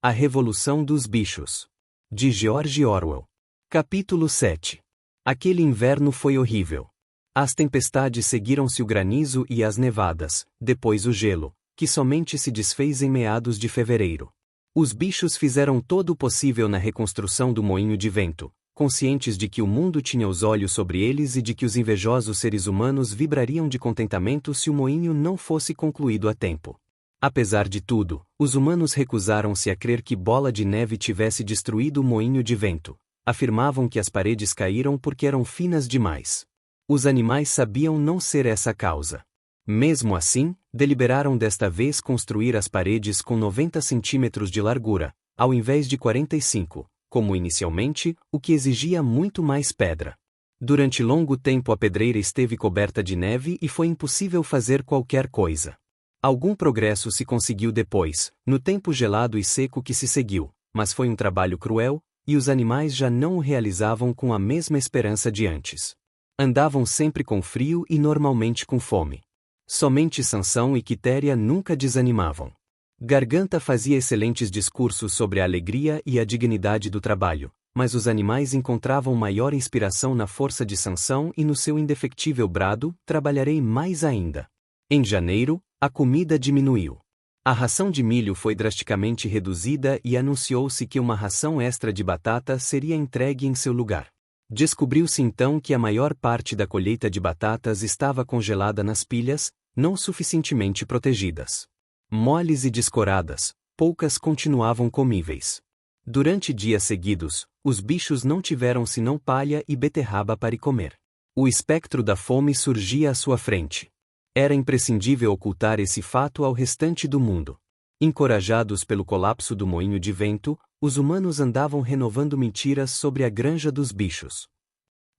A Revolução dos Bichos. De George Orwell. Capítulo 7. Aquele inverno foi horrível. As tempestades seguiram-se o granizo e as nevadas, depois o gelo, que somente se desfez em meados de fevereiro. Os bichos fizeram todo o possível na reconstrução do moinho de vento, conscientes de que o mundo tinha os olhos sobre eles e de que os invejosos seres humanos vibrariam de contentamento se o moinho não fosse concluído a tempo. Apesar de tudo, os humanos recusaram-se a crer que Bola de Neve tivesse destruído o moinho de vento. Afirmavam que as paredes caíram porque eram finas demais. Os animais sabiam não ser essa a causa. Mesmo assim, deliberaram desta vez construir as paredes com 90 centímetros de largura, ao invés de 45, como inicialmente, o que exigia muito mais pedra. Durante longo tempo a pedreira esteve coberta de neve e foi impossível fazer qualquer coisa. Algum progresso se conseguiu depois, no tempo gelado e seco que se seguiu, mas foi um trabalho cruel, e os animais já não o realizavam com a mesma esperança de antes. Andavam sempre com frio e normalmente com fome. Somente Sansão e Quitéria nunca desanimavam. Garganta fazia excelentes discursos sobre a alegria e a dignidade do trabalho, mas os animais encontravam maior inspiração na força de Sansão e no seu indefectível brado: trabalharei mais ainda. Em janeiro, a comida diminuiu. A ração de milho foi drasticamente reduzida e anunciou-se que uma ração extra de batata seria entregue em seu lugar. Descobriu-se então que a maior parte da colheita de batatas estava congelada nas pilhas, não suficientemente protegidas. Moles e descoradas, poucas continuavam comíveis. Durante dias seguidos, os bichos não tiveram senão palha e beterraba para comer. O espectro da fome surgia à sua frente. Era imprescindível ocultar esse fato ao restante do mundo. Encorajados pelo colapso do moinho de vento, os humanos andavam renovando mentiras sobre a granja dos bichos.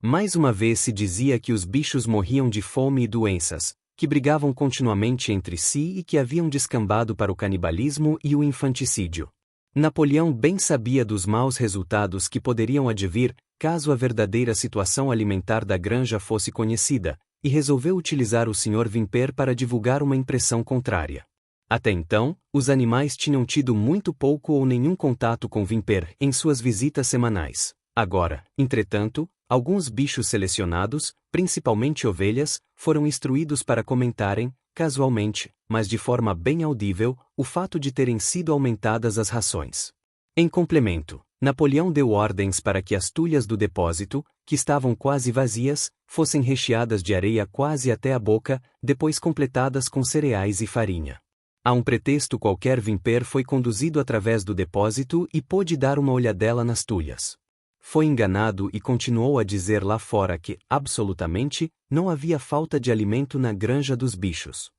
Mais uma vez se dizia que os bichos morriam de fome e doenças, que brigavam continuamente entre si e que haviam descambado para o canibalismo e o infanticídio. Napoleão bem sabia dos maus resultados que poderiam advir, caso a verdadeira situação alimentar da granja fosse conhecida, e resolveu utilizar o Sr. Vimper para divulgar uma impressão contrária. Até então, os animais tinham tido muito pouco ou nenhum contato com Vimper em suas visitas semanais. Agora, entretanto, alguns bichos selecionados, principalmente ovelhas, foram instruídos para comentarem, casualmente, mas de forma bem audível, o fato de terem sido aumentadas as rações. Em complemento, Napoleão deu ordens para que as tulhas do depósito, que estavam quase vazias, fossem recheadas de areia quase até a boca, depois completadas com cereais e farinha. A um pretexto qualquer, Vimper foi conduzido através do depósito e pôde dar uma olhadela nas tulhas. Foi enganado e continuou a dizer lá fora que, absolutamente, não havia falta de alimento na granja dos bichos.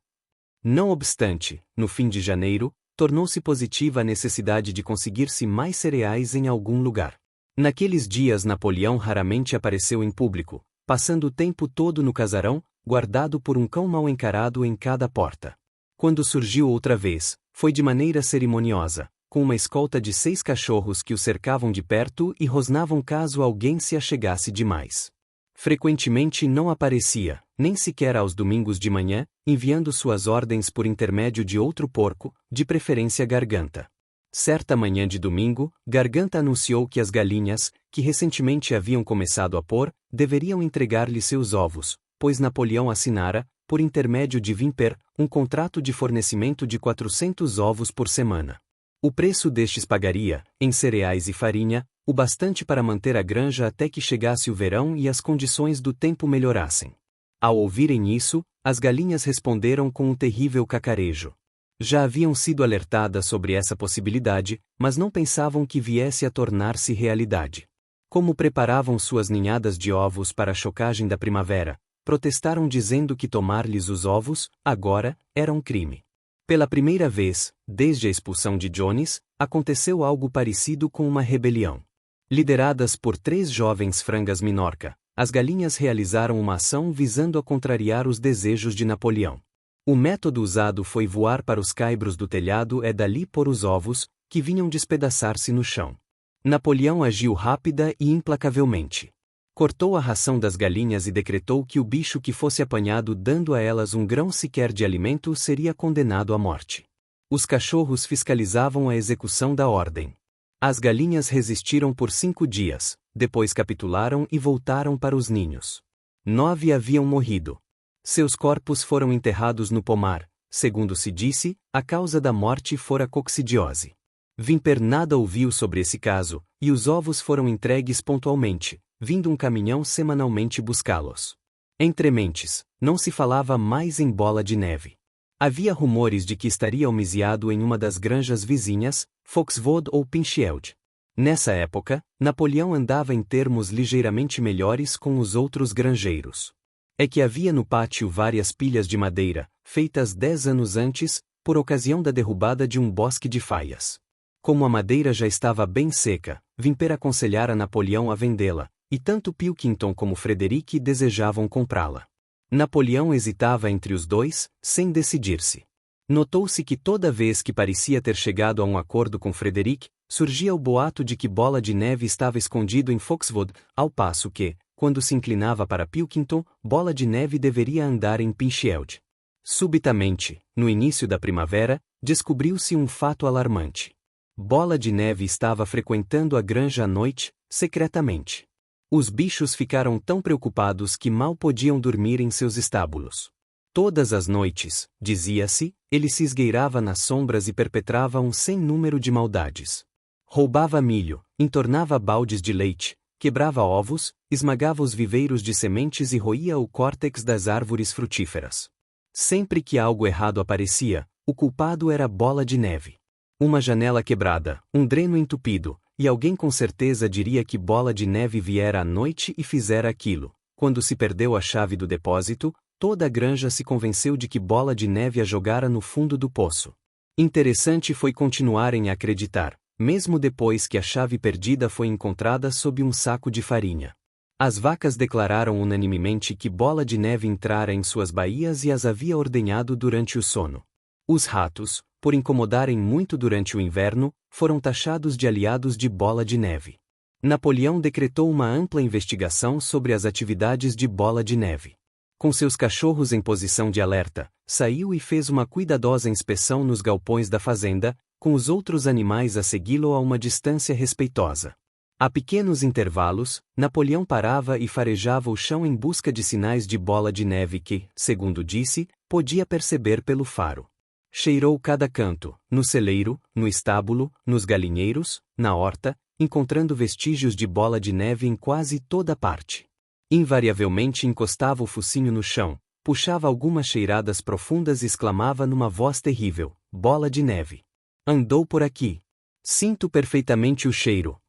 Não obstante, no fim de janeiro, tornou-se positiva a necessidade de conseguir-se mais cereais em algum lugar. Naqueles dias Napoleão raramente apareceu em público, passando o tempo todo no casarão, guardado por um cão mal encarado em cada porta. Quando surgiu outra vez, foi de maneira cerimoniosa, com uma escolta de 6 cachorros que o cercavam de perto e rosnavam caso alguém se achegasse demais. Frequentemente não aparecia, nem sequer aos domingos de manhã, enviando suas ordens por intermédio de outro porco, de preferência Garganta. Certa manhã de domingo, Garganta anunciou que as galinhas, que recentemente haviam começado a pôr, deveriam entregar-lhe seus ovos, pois Napoleão assinara, por intermédio de Vimper, um contrato de fornecimento de 400 ovos por semana. O preço destes pagaria, em cereais e farinha, o bastante para manter a granja até que chegasse o verão e as condições do tempo melhorassem. Ao ouvirem isso, as galinhas responderam com um terrível cacarejo. Já haviam sido alertadas sobre essa possibilidade, mas não pensavam que viesse a tornar-se realidade. Como preparavam suas ninhadas de ovos para a chocagem da primavera, protestaram dizendo que tomar-lhes os ovos, agora, era um crime. Pela primeira vez, desde a expulsão de Jones, aconteceu algo parecido com uma rebelião. Lideradas por 3 jovens frangas Minorca, as galinhas realizaram uma ação visando a contrariar os desejos de Napoleão. O método usado foi voar para os caibros do telhado e dali pôr os ovos, que vinham despedaçar-se no chão. Napoleão agiu rápida e implacavelmente. Cortou a ração das galinhas e decretou que o bicho que fosse apanhado dando a elas um grão sequer de alimento seria condenado à morte. Os cachorros fiscalizavam a execução da ordem. As galinhas resistiram por 5 dias, depois capitularam e voltaram para os ninhos. 9 haviam morrido. Seus corpos foram enterrados no pomar. Segundo se disse, a causa da morte fora coccidiose. Vimper nada ouviu sobre esse caso, e os ovos foram entregues pontualmente, vindo um caminhão semanalmente buscá-los. Entre mentes, não se falava mais em Bola de Neve. Havia rumores de que estaria homiziado em uma das granjas vizinhas, Foxwood ou Pinchield. Nessa época, Napoleão andava em termos ligeiramente melhores com os outros granjeiros. É que havia no pátio várias pilhas de madeira, feitas 10 anos antes, por ocasião da derrubada de um bosque de faias. Como a madeira já estava bem seca, Vimper aconselhara Napoleão a vendê-la, e tanto Pilkington como Frederick desejavam comprá-la. Napoleão hesitava entre os dois, sem decidir-se. Notou-se que toda vez que parecia ter chegado a um acordo com Frederick, surgia o boato de que Bola de Neve estava escondido em Foxwood, ao passo que, quando se inclinava para Pilkington, Bola de Neve deveria andar em Pinchield. Subitamente, no início da primavera, descobriu-se um fato alarmante. Bola de Neve estava frequentando a granja à noite, secretamente. Os bichos ficaram tão preocupados que mal podiam dormir em seus estábulos. Todas as noites, dizia-se, ele se esgueirava nas sombras e perpetrava um sem número de maldades. Roubava milho, entornava baldes de leite, quebrava ovos, esmagava os viveiros de sementes e roía o córtex das árvores frutíferas. Sempre que algo errado aparecia, o culpado era Bola de Neve. Uma janela quebrada, um dreno entupido, e alguém com certeza diria que Bola de Neve viera à noite e fizera aquilo. Quando se perdeu a chave do depósito, toda a granja se convenceu de que Bola de Neve a jogara no fundo do poço. Interessante foi continuarem a acreditar, mesmo depois que a chave perdida foi encontrada sob um saco de farinha. As vacas declararam unanimemente que Bola de Neve entrara em suas baías e as havia ordenhado durante o sono. Os ratos, por incomodarem muito durante o inverno, foram taxados de aliados de Bola de Neve. Napoleão decretou uma ampla investigação sobre as atividades de Bola de Neve. Com seus cachorros em posição de alerta, saiu e fez uma cuidadosa inspeção nos galpões da fazenda, com os outros animais a segui-lo a uma distância respeitosa. A pequenos intervalos, Napoleão parava e farejava o chão em busca de sinais de Bola de Neve que, segundo disse, podia perceber pelo faro. Cheirou cada canto, no celeiro, no estábulo, nos galinheiros, na horta, encontrando vestígios de Bola de Neve em quase toda parte. Invariavelmente encostava o focinho no chão, puxava algumas cheiradas profundas e exclamava numa voz terrível: Bola de Neve. Andou por aqui. Sinto perfeitamente o cheiro.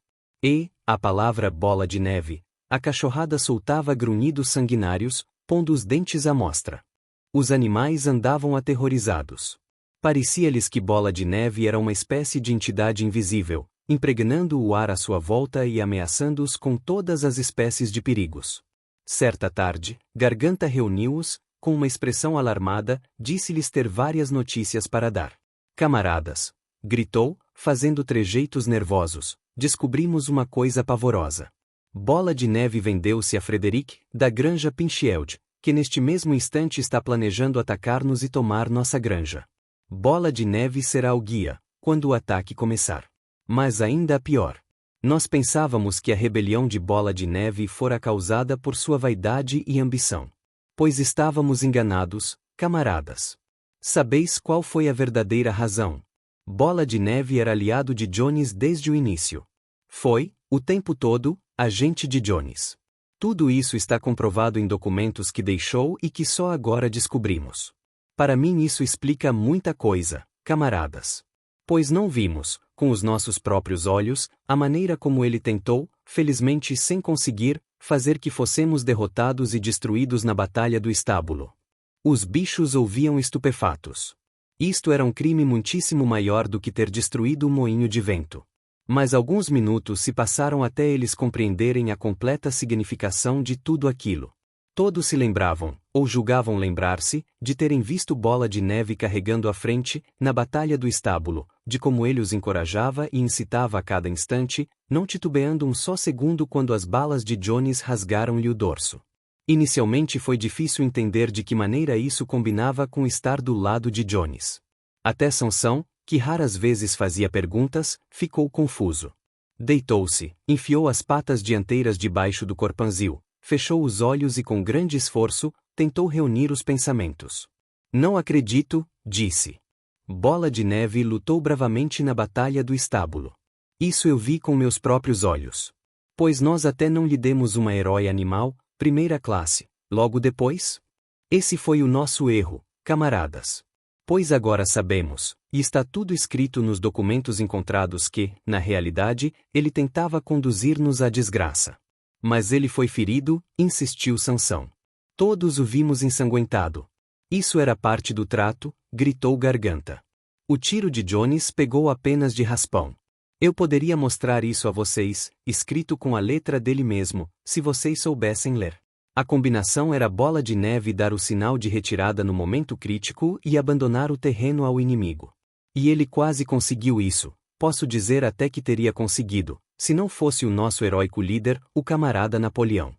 E, a palavra Bola de Neve, a cachorrada soltava grunhidos sanguinários, pondo os dentes à mostra. Os animais andavam aterrorizados. Parecia-lhes que Bola de Neve era uma espécie de entidade invisível, impregnando o ar à sua volta e ameaçando-os com todas as espécies de perigos. Certa tarde, Garganta reuniu-os, com uma expressão alarmada, disse-lhes ter várias notícias para dar. Camaradas, gritou, fazendo trejeitos nervosos, descobrimos uma coisa pavorosa. Bola de Neve vendeu-se a Frederick, da granja Pinchield, que neste mesmo instante está planejando atacar-nos e tomar nossa granja. Bola de Neve será o guia, quando o ataque começar. Mas ainda pior. Nós pensávamos que a rebelião de Bola de Neve fora causada por sua vaidade e ambição. Pois estávamos enganados, camaradas. Sabeis qual foi a verdadeira razão? Bola de Neve era aliado de Jones desde o início. Foi, o tempo todo, agente de Jones. Tudo isso está comprovado em documentos que deixou e que só agora descobrimos. Para mim isso explica muita coisa, camaradas. Pois não vimos, com os nossos próprios olhos, a maneira como ele tentou, felizmente sem conseguir, fazer que fossemos derrotados e destruídos na batalha do estábulo. Os bichos ouviam estupefatos. Isto era um crime muitíssimo maior do que ter destruído o moinho de vento. Mas alguns minutos se passaram até eles compreenderem a completa significação de tudo aquilo. Todos se lembravam, ou julgavam lembrar-se, de terem visto Bola de Neve carregando à frente, na batalha do estábulo, de como ele os encorajava e incitava a cada instante, não titubeando um só segundo quando as balas de Jones rasgaram-lhe o dorso. Inicialmente foi difícil entender de que maneira isso combinava com estar do lado de Jones. Até Sansão, que raras vezes fazia perguntas, ficou confuso. Deitou-se, enfiou as patas dianteiras debaixo do corpanzil, fechou os olhos e com grande esforço, tentou reunir os pensamentos. Não acredito, disse. Bola de Neve lutou bravamente na batalha do estábulo. Isso eu vi com meus próprios olhos. Pois nós até não lhe demos uma herói animal, primeira classe, logo depois? Esse foi o nosso erro, camaradas. Pois agora sabemos, e está tudo escrito nos documentos encontrados que, na realidade, ele tentava conduzir-nos à desgraça. Mas ele foi ferido, insistiu Sansão. Todos o vimos ensanguentado. Isso era parte do trato, gritou Garganta. O tiro de Jones pegou apenas de raspão. Eu poderia mostrar isso a vocês, escrito com a letra dele mesmo, se vocês soubessem ler. A combinação era Bola de Neve dar o sinal de retirada no momento crítico e abandonar o terreno ao inimigo. E ele quase conseguiu isso, posso dizer até que teria conseguido, se não fosse o nosso heróico líder, o camarada Napoleão.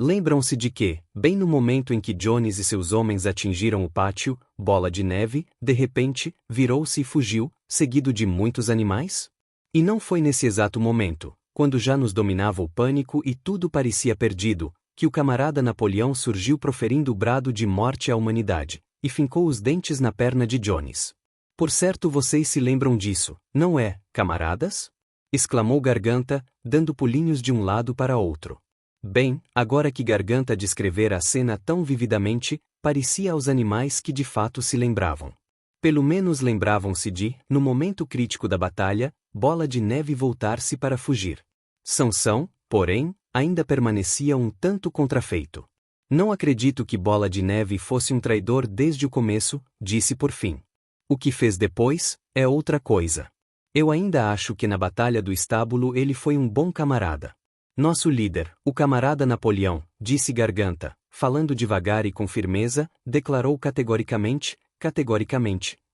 Lembram-se de que, bem no momento em que Jones e seus homens atingiram o pátio, Bola de Neve, de repente, virou-se e fugiu, seguido de muitos animais? E não foi nesse exato momento, quando já nos dominava o pânico e tudo parecia perdido, que o camarada Napoleão surgiu proferindo o brado de morte à humanidade, e fincou os dentes na perna de Jones. Por certo vocês se lembram disso, não é, camaradas? Exclamou Garganta, dando pulinhos de um lado para outro. Bem, agora que Garganta descrevera a cena tão vividamente, parecia aos animais que de fato se lembravam. Pelo menos lembravam-se de, no momento crítico da batalha, Bola de Neve voltar-se para fugir. Sansão, porém, ainda permanecia um tanto contrafeito. Não acredito que Bola de Neve fosse um traidor desde o começo, disse por fim. O que fez depois, é outra coisa. Eu ainda acho que na batalha do estábulo ele foi um bom camarada. Nosso líder, o camarada Napoleão, disse Garganta, falando devagar e com firmeza, declarou categoricamente,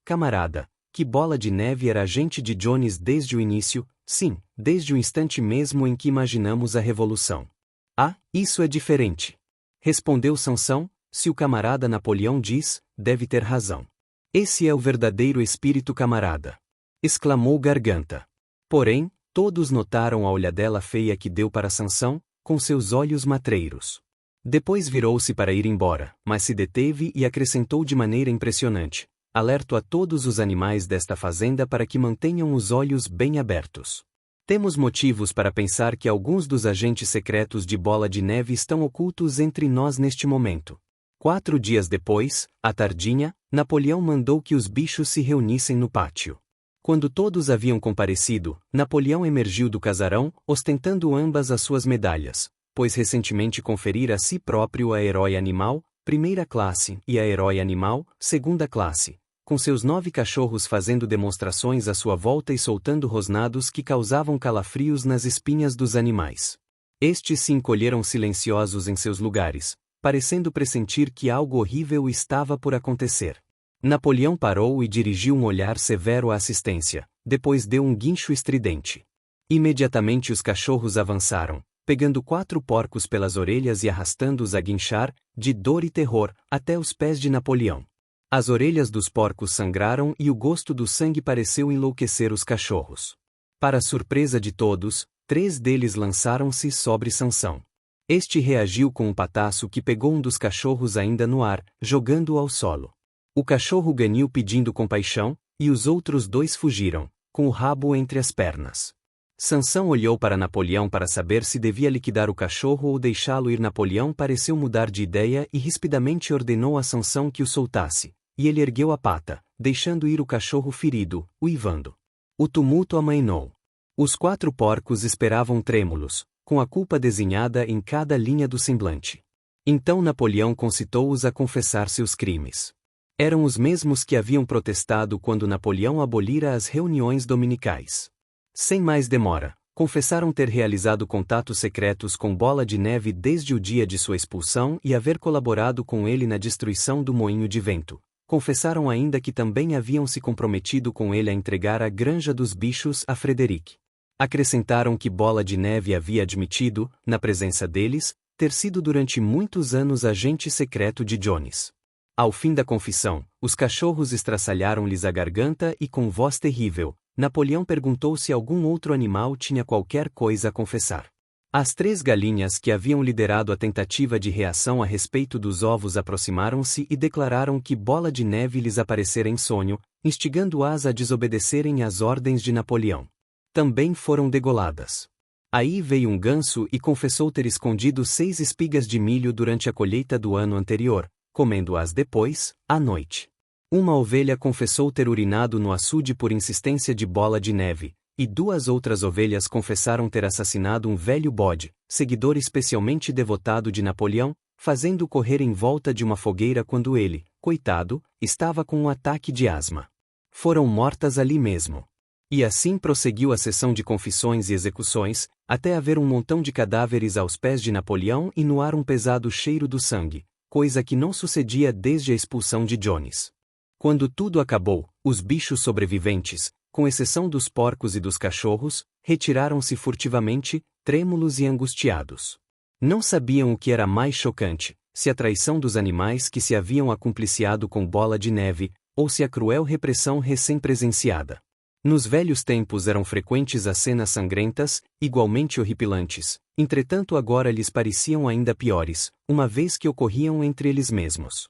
camarada, que Bola de Neve era agente de Jones desde o início, sim, desde o instante mesmo em que imaginamos a revolução. Ah, isso é diferente. Respondeu Sansão, se o camarada Napoleão diz, deve ter razão. Esse é o verdadeiro espírito camarada. Exclamou Garganta. Porém, todos notaram a olhadela feia que deu para Sansão, com seus olhos matreiros. Depois virou-se para ir embora, mas se deteve e acrescentou de maneira impressionante: alerto a todos os animais desta fazenda para que mantenham os olhos bem abertos. Temos motivos para pensar que alguns dos agentes secretos de Bola de Neve estão ocultos entre nós neste momento. 4 dias depois, à tardinha, Napoleão mandou que os bichos se reunissem no pátio. Quando todos haviam comparecido, Napoleão emergiu do casarão, ostentando ambas as suas medalhas, pois recentemente conferira a si próprio a herói animal, primeira classe, e a herói animal, segunda classe, com seus 9 cachorros fazendo demonstrações à sua volta e soltando rosnados que causavam calafrios nas espinhas dos animais. Estes se encolheram silenciosos em seus lugares, parecendo pressentir que algo horrível estava por acontecer. Napoleão parou e dirigiu um olhar severo à assistência, depois deu um guincho estridente. Imediatamente os cachorros avançaram, pegando 4 porcos pelas orelhas e arrastando-os a guinchar, de dor e terror, até os pés de Napoleão. As orelhas dos porcos sangraram e o gosto do sangue pareceu enlouquecer os cachorros. Para a surpresa de todos, 3 deles lançaram-se sobre Sansão. Este reagiu com um pataço que pegou um dos cachorros ainda no ar, jogando-o ao solo. O cachorro ganiu pedindo compaixão, e os outros 2 fugiram, com o rabo entre as pernas. Sansão olhou para Napoleão para saber se devia liquidar o cachorro ou deixá-lo ir. Napoleão pareceu mudar de ideia e rispidamente ordenou a Sansão que o soltasse, e ele ergueu a pata, deixando ir o cachorro ferido, uivando. O tumulto amainou. Os 4 porcos esperavam trêmulos, com a culpa desenhada em cada linha do semblante. Então Napoleão concitou-os a confessar seus crimes. Eram os mesmos que haviam protestado quando Napoleão abolira as reuniões dominicais. Sem mais demora, confessaram ter realizado contatos secretos com Bola de Neve desde o dia de sua expulsão e haver colaborado com ele na destruição do moinho de vento. Confessaram ainda que também haviam se comprometido com ele a entregar a Granja dos Bichos a Frederic. Acrescentaram que Bola de Neve havia admitido, na presença deles, ter sido durante muitos anos agente secreto de Jones. Ao fim da confissão, os cachorros estraçalharam-lhes a garganta e com voz terrível, Napoleão perguntou se algum outro animal tinha qualquer coisa a confessar. As 3 galinhas que haviam liderado a tentativa de reação a respeito dos ovos aproximaram-se e declararam que Bola de Neve lhes aparecera em sonho, instigando-as a desobedecerem às ordens de Napoleão. Também foram degoladas. Aí veio um ganso e confessou ter escondido 6 espigas de milho durante a colheita do ano anterior, comendo-as depois, à noite. Uma ovelha confessou ter urinado no açude por insistência de Bola de Neve, e 2 outras ovelhas confessaram ter assassinado um velho bode, seguidor especialmente devotado de Napoleão, fazendo-o correr em volta de uma fogueira quando ele, coitado, estava com um ataque de asma. Foram mortas ali mesmo. E assim prosseguiu a sessão de confissões e execuções, até haver um montão de cadáveres aos pés de Napoleão e no ar um pesado cheiro do sangue, coisa que não sucedia desde a expulsão de Jones. Quando tudo acabou, os bichos sobreviventes, com exceção dos porcos e dos cachorros, retiraram-se furtivamente, trêmulos e angustiados. Não sabiam o que era mais chocante, se a traição dos animais que se haviam acumpliciado com Bola de Neve, ou se a cruel repressão recém-presenciada. Nos velhos tempos eram frequentes as cenas sangrentas, igualmente horripilantes, entretanto agora lhes pareciam ainda piores, uma vez que ocorriam entre eles mesmos.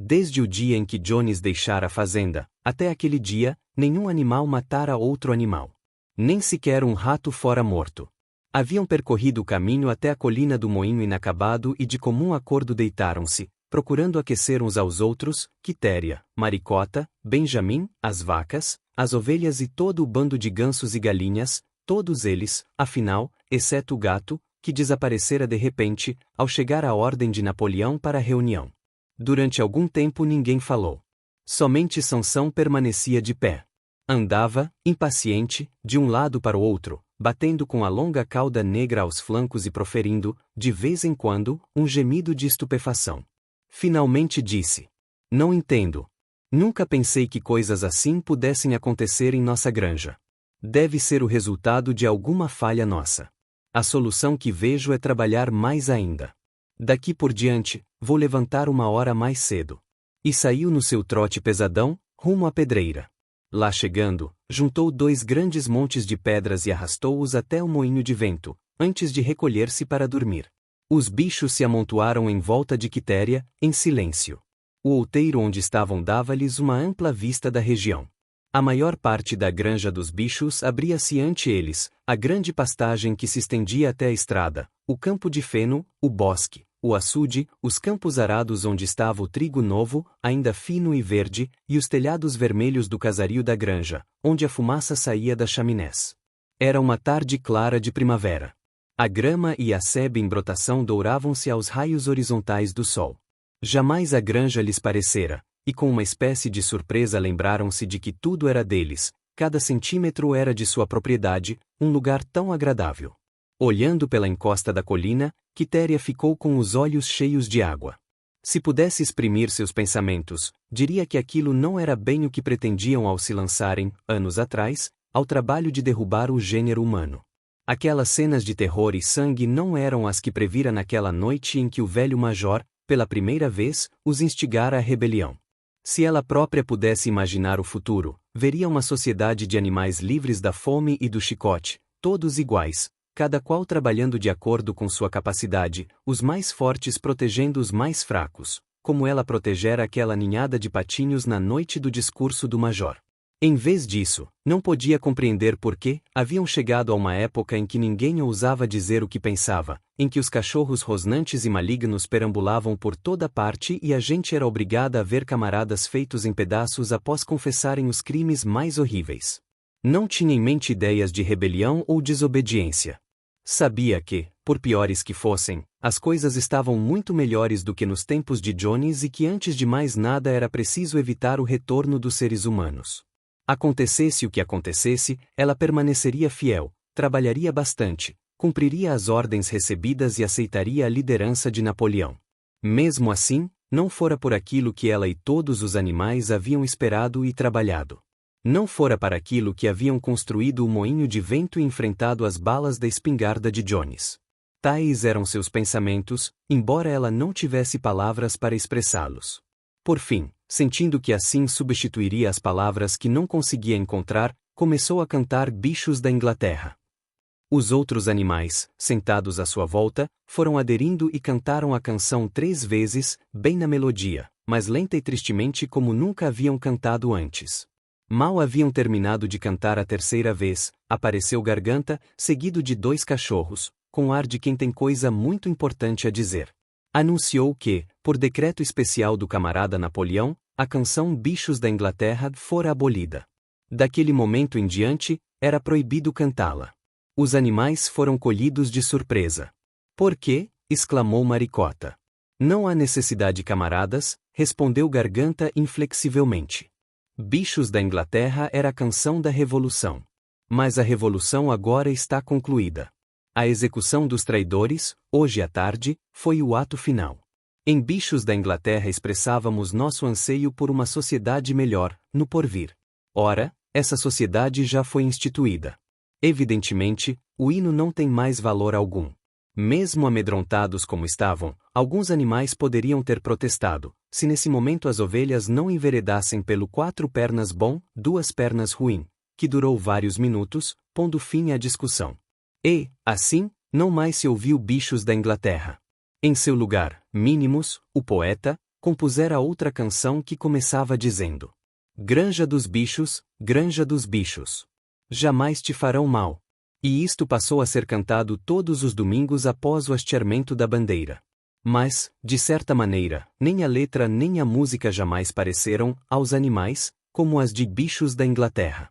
Desde o dia em que Jones deixara a fazenda, até aquele dia, nenhum animal matara outro animal. Nem sequer um rato fora morto. Haviam percorrido o caminho até a colina do moinho inacabado e de comum acordo deitaram-se, procurando aquecer uns aos outros, Quitéria, Maricota, Benjamin, as vacas, as ovelhas e todo o bando de gansos e galinhas, todos eles, afinal, exceto o gato, que desaparecera de repente, ao chegar a ordem de Napoleão para a reunião. Durante algum tempo ninguém falou. Somente Sansão permanecia de pé. Andava, impaciente, de um lado para o outro, batendo com a longa cauda negra aos flancos e proferindo, de vez em quando, um gemido de estupefação. Finalmente disse: "Não entendo. Nunca pensei que coisas assim pudessem acontecer em nossa granja. Deve ser o resultado de alguma falha nossa. A solução que vejo é trabalhar mais ainda. Daqui por diante, vou levantar 1 hora mais cedo." E saiu no seu trote pesadão, rumo à pedreira. Lá chegando, juntou 2 grandes montes de pedras e arrastou-os até o moinho de vento, antes de recolher-se para dormir. Os bichos se amontoaram em volta de Quitéria, em silêncio. O outeiro onde estavam dava-lhes uma ampla vista da região. A maior parte da granja dos bichos abria-se ante eles, a grande pastagem que se estendia até a estrada, o campo de feno, o bosque, o açude, os campos arados onde estava o trigo novo, ainda fino e verde, e os telhados vermelhos do casario da granja, onde a fumaça saía das chaminés. Era uma tarde clara de primavera. A grama e a sebe em brotação douravam-se aos raios horizontais do sol. Jamais a granja lhes parecera, e com uma espécie de surpresa lembraram-se de que tudo era deles, cada centímetro era de sua propriedade, um lugar tão agradável. Olhando pela encosta da colina, Quitéria ficou com os olhos cheios de água. Se pudesse exprimir seus pensamentos, diria que aquilo não era bem o que pretendiam ao se lançarem, anos atrás, ao trabalho de derrubar o gênero humano. Aquelas cenas de terror e sangue não eram as que previra naquela noite em que o velho major, pela primeira vez, os instigara à rebelião. Se ela própria pudesse imaginar o futuro, veria uma sociedade de animais livres da fome e do chicote, todos iguais, cada qual trabalhando de acordo com sua capacidade, os mais fortes protegendo os mais fracos, como ela protegera aquela ninhada de patinhos na noite do discurso do major. Em vez disso, não podia compreender por que haviam chegado a uma época em que ninguém ousava dizer o que pensava, em que os cachorros rosnantes e malignos perambulavam por toda parte e a gente era obrigada a ver camaradas feitos em pedaços após confessarem os crimes mais horríveis. Não tinha em mente ideias de rebelião ou desobediência. Sabia que, por piores que fossem, as coisas estavam muito melhores do que nos tempos de Jones e que antes de mais nada era preciso evitar o retorno dos seres humanos. Acontecesse o que acontecesse, ela permaneceria fiel, trabalharia bastante, cumpriria as ordens recebidas e aceitaria a liderança de Napoleão. Mesmo assim, não fora por aquilo que ela e todos os animais haviam esperado e trabalhado. Não fora para aquilo que haviam construído o moinho de vento e enfrentado as balas da espingarda de Jones. Tais eram seus pensamentos, embora ela não tivesse palavras para expressá-los. Por fim, sentindo que assim substituiria as palavras que não conseguia encontrar, começou a cantar Bichos da Inglaterra. Os outros animais, sentados à sua volta, foram aderindo e cantaram a canção 3 vezes, bem na melodia, mas lenta e tristemente como nunca haviam cantado antes. Mal haviam terminado de cantar a 3ª vez, apareceu Garganta, seguido de 2 cachorros, com ar de quem tem coisa muito importante a dizer. Anunciou que, por decreto especial do camarada Napoleão, a canção Bichos da Inglaterra fora abolida. Daquele momento em diante, era proibido cantá-la. Os animais foram colhidos de surpresa. Por quê? Exclamou Maricota. Não há necessidade, camaradas, respondeu Garganta inflexivelmente. Bichos da Inglaterra era a canção da Revolução. Mas a Revolução agora está concluída. A execução dos traidores, hoje à tarde, foi o ato final. Em Bichos da Inglaterra expressávamos nosso anseio por uma sociedade melhor, no porvir. Ora, essa sociedade já foi instituída. Evidentemente, o hino não tem mais valor algum. Mesmo amedrontados como estavam, alguns animais poderiam ter protestado, se nesse momento as ovelhas não enveredassem pelo 4 pernas bom, 2 pernas ruim, que durou vários minutos, pondo fim à discussão. E, assim, não mais se ouviu Bichos da Inglaterra. Em seu lugar, Minimus, o poeta, compusera outra canção que começava dizendo: Granja dos bichos, granja dos bichos. Jamais te farão mal. E isto passou a ser cantado todos os domingos após o hasteamento da bandeira. Mas, de certa maneira, nem a letra nem a música jamais pareceram, aos animais, como as de Bichos da Inglaterra.